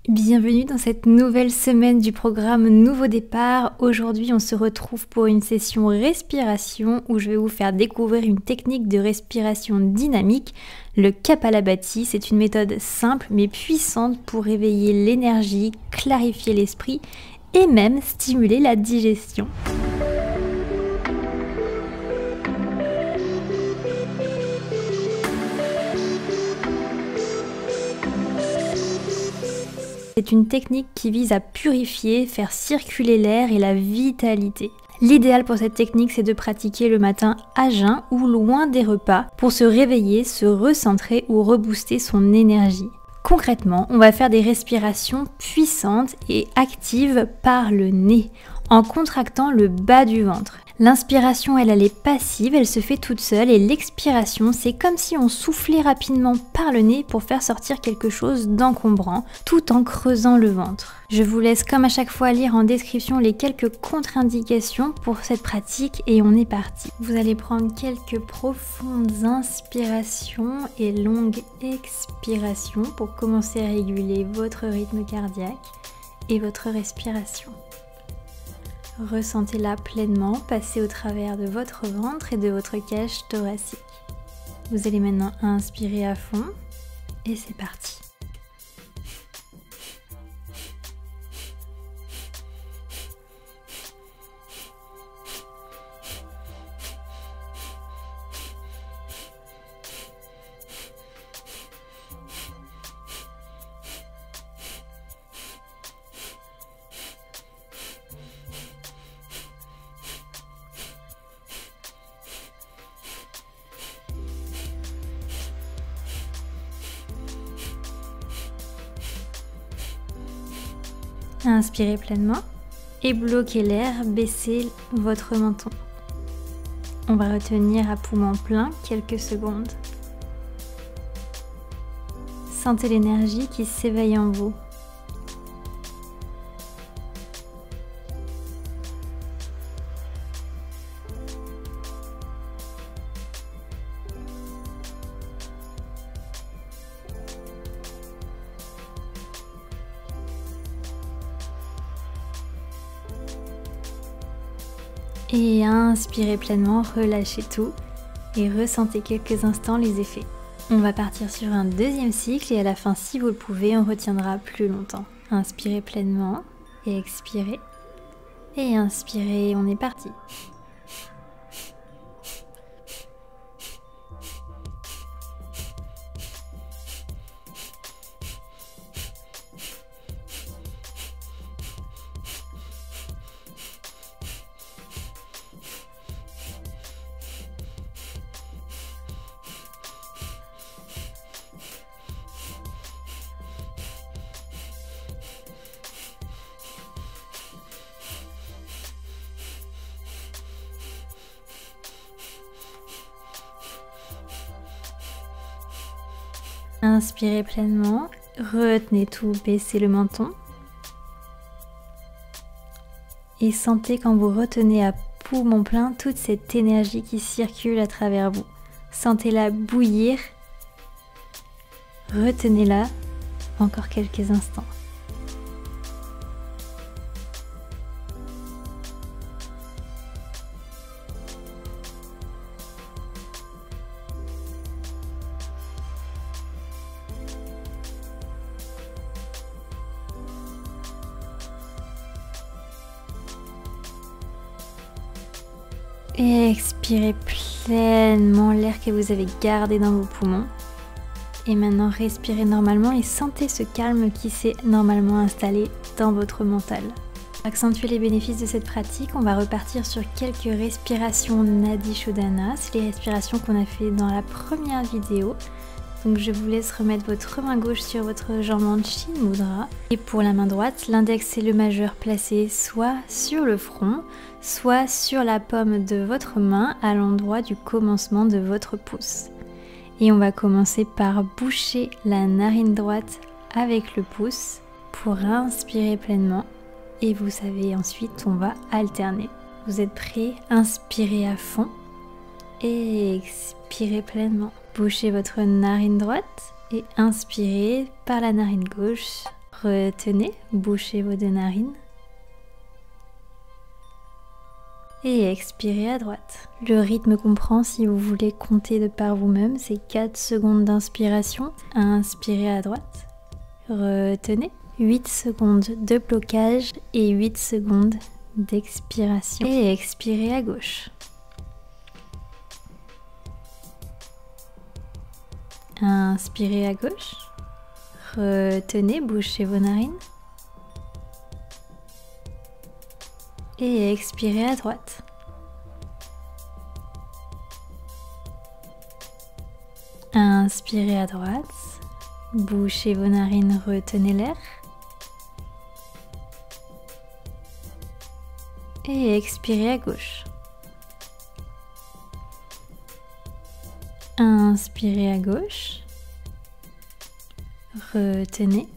Bienvenue dans cette nouvelle semaine du programme Nouveau Départ. Aujourd'hui, on se retrouve pour une session respiration où je vais vous faire découvrir une technique de respiration dynamique, le Kapalabhati. C'est une méthode simple mais puissante pour réveiller l'énergie, clarifier l'esprit et même stimuler la digestion. C'est une technique qui vise à purifier, faire circuler l'air et la vitalité. L'idéal pour cette technique, c'est de pratiquer le matin à jeun ou loin des repas pour se réveiller, se recentrer ou rebooster son énergie. Concrètement, on va faire des respirations puissantes et actives par le nez, en contractant le bas du ventre. L'inspiration, elle est passive, elle se fait toute seule, et l'expiration, c'est comme si on soufflait rapidement par le nez pour faire sortir quelque chose d'encombrant, tout en creusant le ventre. Je vous laisse comme à chaque fois lire en description les quelques contre-indications pour cette pratique et on est parti. Vous allez prendre quelques profondes inspirations et longues expirations pour commencer à réguler votre rythme cardiaque et votre respiration. Ressentez-la pleinement passer au travers de votre ventre et de votre cage thoracique. Vous allez maintenant inspirer à fond et c'est parti. Inspirez pleinement et bloquez l'air, baissez votre menton. On va retenir à poumon plein quelques secondes. Sentez l'énergie qui s'éveille en vous. Et inspirez pleinement, relâchez tout et ressentez quelques instants les effets. On va partir sur un deuxième cycle et à la fin, si vous le pouvez, on retiendra plus longtemps. Inspirez pleinement et expirez. Et inspirez, on est parti. Inspirez pleinement, retenez tout, baissez le menton. Et sentez quand vous retenez à poumon plein toute cette énergie qui circule à travers vous. Sentez-la bouillir. Retenez-la encore quelques instants. Et expirez pleinement l'air que vous avez gardé dans vos poumons. Et maintenant, respirez normalement et sentez ce calme qui s'est normalement installé dans votre mental. Pour accentuer les bénéfices de cette pratique, on va repartir sur quelques respirations Nadi Shodhana. C'est les respirations qu'on a fait dans la première vidéo. Donc je vous laisse remettre votre main gauche sur votre jambe en Chin Mudra. Et pour la main droite, l'index et le majeur placés soit sur le front, soit sur la paume de votre main à l'endroit du commencement de votre pouce. Et on va commencer par boucher la narine droite avec le pouce pour inspirer pleinement. Et vous savez, ensuite on va alterner. Vous êtes prêts? Inspirez à fond et expirez pleinement. Bouchez votre narine droite et inspirez par la narine gauche. Retenez, bouchez vos deux narines. Et expirez à droite. Le rythme comprend, si vous voulez compter de par vous-même, c'est 4 secondes d'inspiration. Inspirez à droite. Retenez. 8 secondes de blocage et 8 secondes d'expiration. Et expirez à gauche. Inspirez à gauche. Retenez, bouchez vos narines. Et expirez à droite. Inspirez à droite. Bouchez vos narines, retenez l'air. Et expirez à gauche. Inspirez à gauche. Retenez.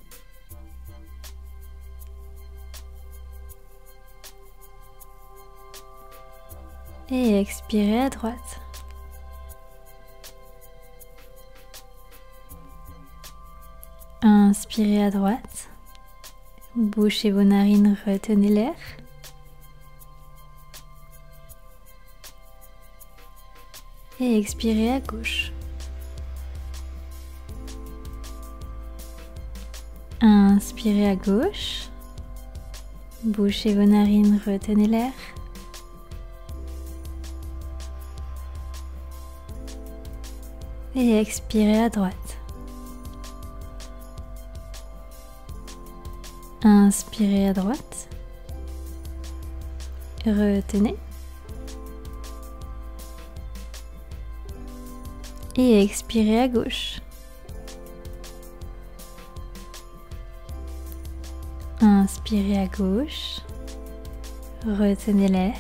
Et expirez à droite. Inspirez à droite. Bouchez vos narines, retenez l'air. Et expirez à gauche. Inspirez à gauche. Bouchez vos narines, retenez l'air. Et expirez à droite. Inspirez à droite. Retenez. Et expirez à gauche. Inspirez à gauche. Retenez l'air.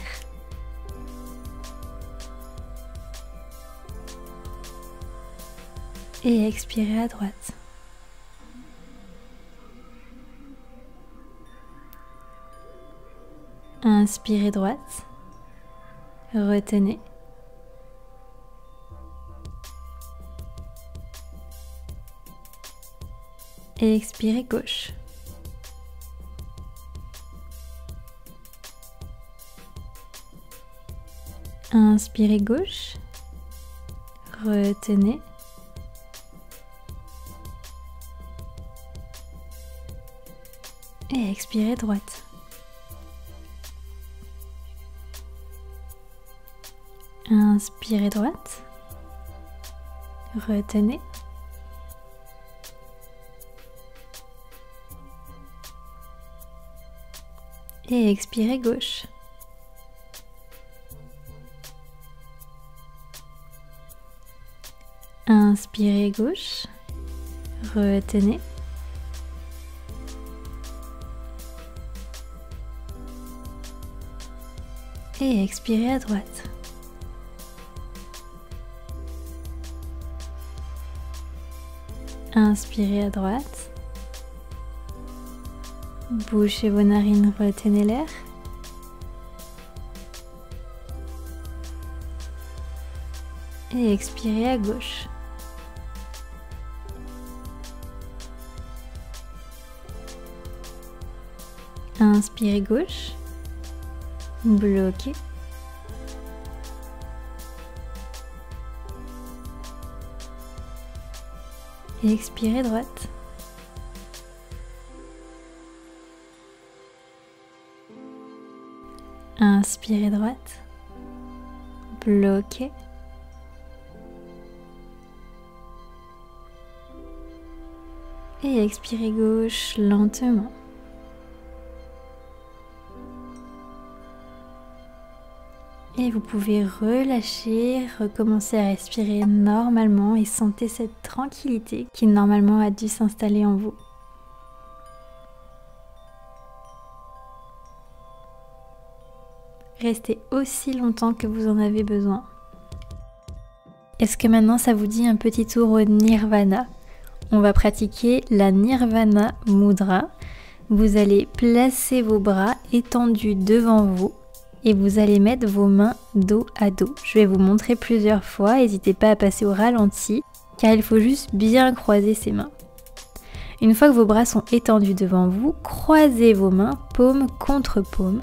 Et expirez à droite. Inspirez droite. Retenez. Et expirez gauche. Inspirez gauche. Retenez. Et expirez droite. Inspirez droite. Retenez. Et expirez gauche. Inspirez gauche. Retenez. Et expirez à droite. Inspirez à droite. Bouchez vos narines, retenez l'air. Et expirez à gauche. Inspirez gauche. Bloquez. Et expirez droite. Inspirez droite. Bloquez. Et expirez gauche lentement. Et vous pouvez relâcher, recommencer à respirer normalement et sentez cette tranquillité qui normalement a dû s'installer en vous. Restez aussi longtemps que vous en avez besoin. Est-ce que maintenant ça vous dit un petit tour au Nirvana? On va pratiquer la Nirvana Mudra. Vous allez placer vos bras étendus devant vous. Et vous allez mettre vos mains dos à dos. Je vais vous montrer plusieurs fois, n'hésitez pas à passer au ralenti, car il faut juste bien croiser ses mains. Une fois que vos bras sont étendus devant vous, croisez vos mains paume contre paume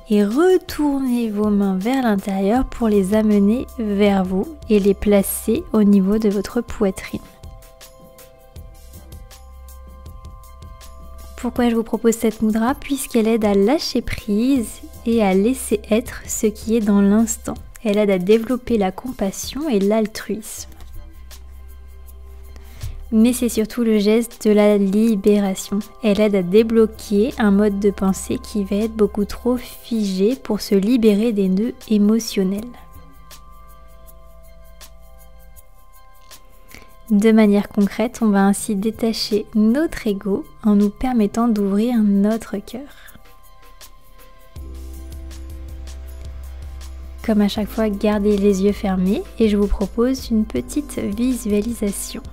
et retournez vos mains vers l'intérieur pour les amener vers vous et les placer au niveau de votre poitrine. Pourquoi je vous propose cette mudra? Puisqu'elle aide à lâcher prise et à laisser être ce qui est dans l'instant. Elle aide à développer la compassion et l'altruisme. Mais c'est surtout le geste de la libération. Elle aide à débloquer un mode de pensée qui va être beaucoup trop figé pour se libérer des nœuds émotionnels. De manière concrète, on va ainsi détacher notre ego en nous permettant d'ouvrir notre cœur. Comme à chaque fois, gardez les yeux fermés et je vous propose une petite visualisation.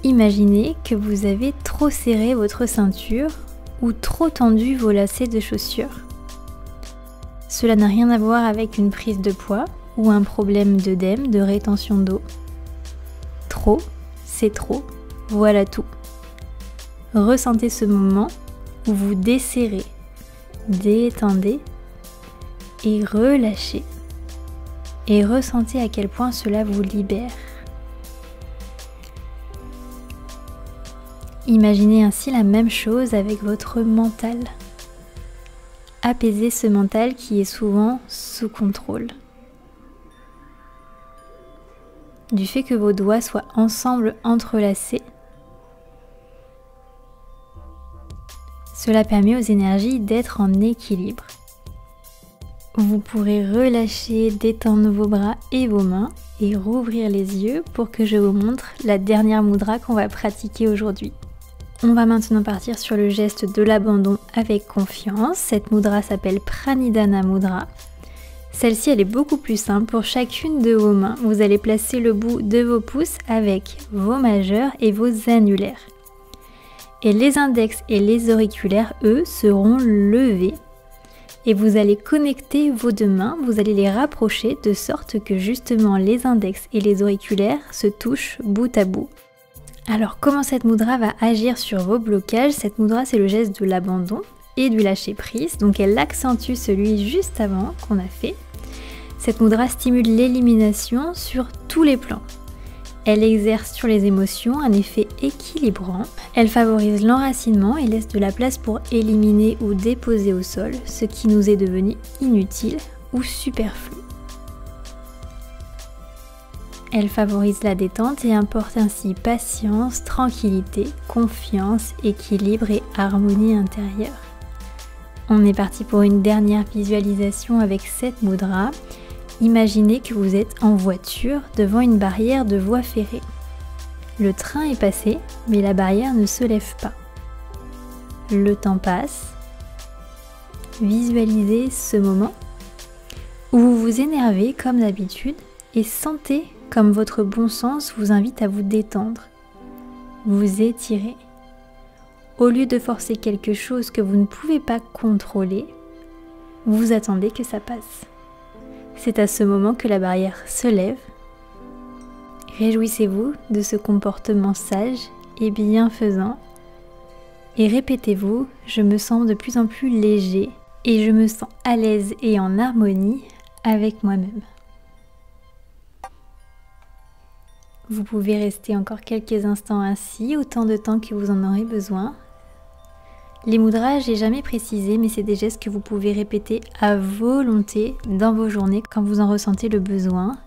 Imaginez que vous avez trop serré votre ceinture ou trop tendu vos lacets de chaussures. Cela n'a rien à voir avec une prise de poids ou un problème d'œdème, de rétention d'eau. Trop, c'est trop, voilà tout. Ressentez ce moment où vous desserrez, détendez et relâchez. Et ressentez à quel point cela vous libère. Imaginez ainsi la même chose avec votre mental. Apaisez ce mental qui est souvent sous contrôle. Du fait que vos doigts soient ensemble entrelacés, cela permet aux énergies d'être en équilibre. Vous pourrez relâcher, détendre vos bras et vos mains et rouvrir les yeux pour que je vous montre la dernière mudra qu'on va pratiquer aujourd'hui. On va maintenant partir sur le geste de l'abandon avec confiance. Cette mudra s'appelle Pranidhana Mudra. Celle-ci, elle est beaucoup plus simple. Pour chacune de vos mains, vous allez placer le bout de vos pouces avec vos majeurs et vos annulaires. Et les index et les auriculaires, eux, seront levés. Et vous allez connecter vos deux mains, vous allez les rapprocher de sorte que justement les index et les auriculaires se touchent bout à bout. Alors comment cette mudra va agir sur vos blocages? Cette mudra, c'est le geste de l'abandon et du lâcher prise, donc elle accentue celui juste avant qu'on a fait. Cette mudra stimule l'élimination sur tous les plans. Elle exerce sur les émotions un effet équilibrant. Elle favorise l'enracinement et laisse de la place pour éliminer ou déposer au sol ce qui nous est devenu inutile ou superflu. Elle favorise la détente et apporte ainsi patience, tranquillité, confiance, équilibre et harmonie intérieure. On est parti pour une dernière visualisation avec cette mudra. Imaginez que vous êtes en voiture devant une barrière de voie ferrée. Le train est passé, mais la barrière ne se lève pas. Le temps passe. Visualisez ce moment où vous vous énervez comme d'habitude et sentez comme votre bon sens vous invite à vous détendre, vous étirer. Au lieu de forcer quelque chose que vous ne pouvez pas contrôler, vous attendez que ça passe. C'est à ce moment que la barrière se lève. Réjouissez-vous de ce comportement sage et bienfaisant et répétez-vous, je me sens de plus en plus léger et je me sens à l'aise et en harmonie avec moi-même. Vous pouvez rester encore quelques instants ainsi, autant de temps que vous en aurez besoin. Les mudras, j'ai jamais précisé, mais c'est des gestes que vous pouvez répéter à volonté dans vos journées quand vous en ressentez le besoin.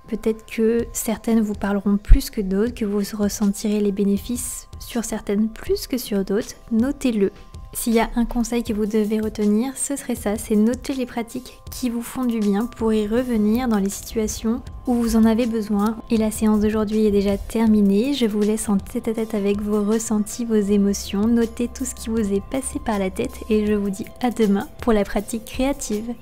Peut-être que certaines vous parleront plus que d'autres, que vous ressentirez les bénéfices sur certaines plus que sur d'autres. Notez-le. S'il y a un conseil que vous devez retenir, ce serait ça, c'est noter les pratiques qui vous font du bien pour y revenir dans les situations où vous en avez besoin. Et la séance d'aujourd'hui est déjà terminée, je vous laisse en tête-à-tête avec vos ressentis, vos émotions, notez tout ce qui vous est passé par la tête et je vous dis à demain pour la pratique créative.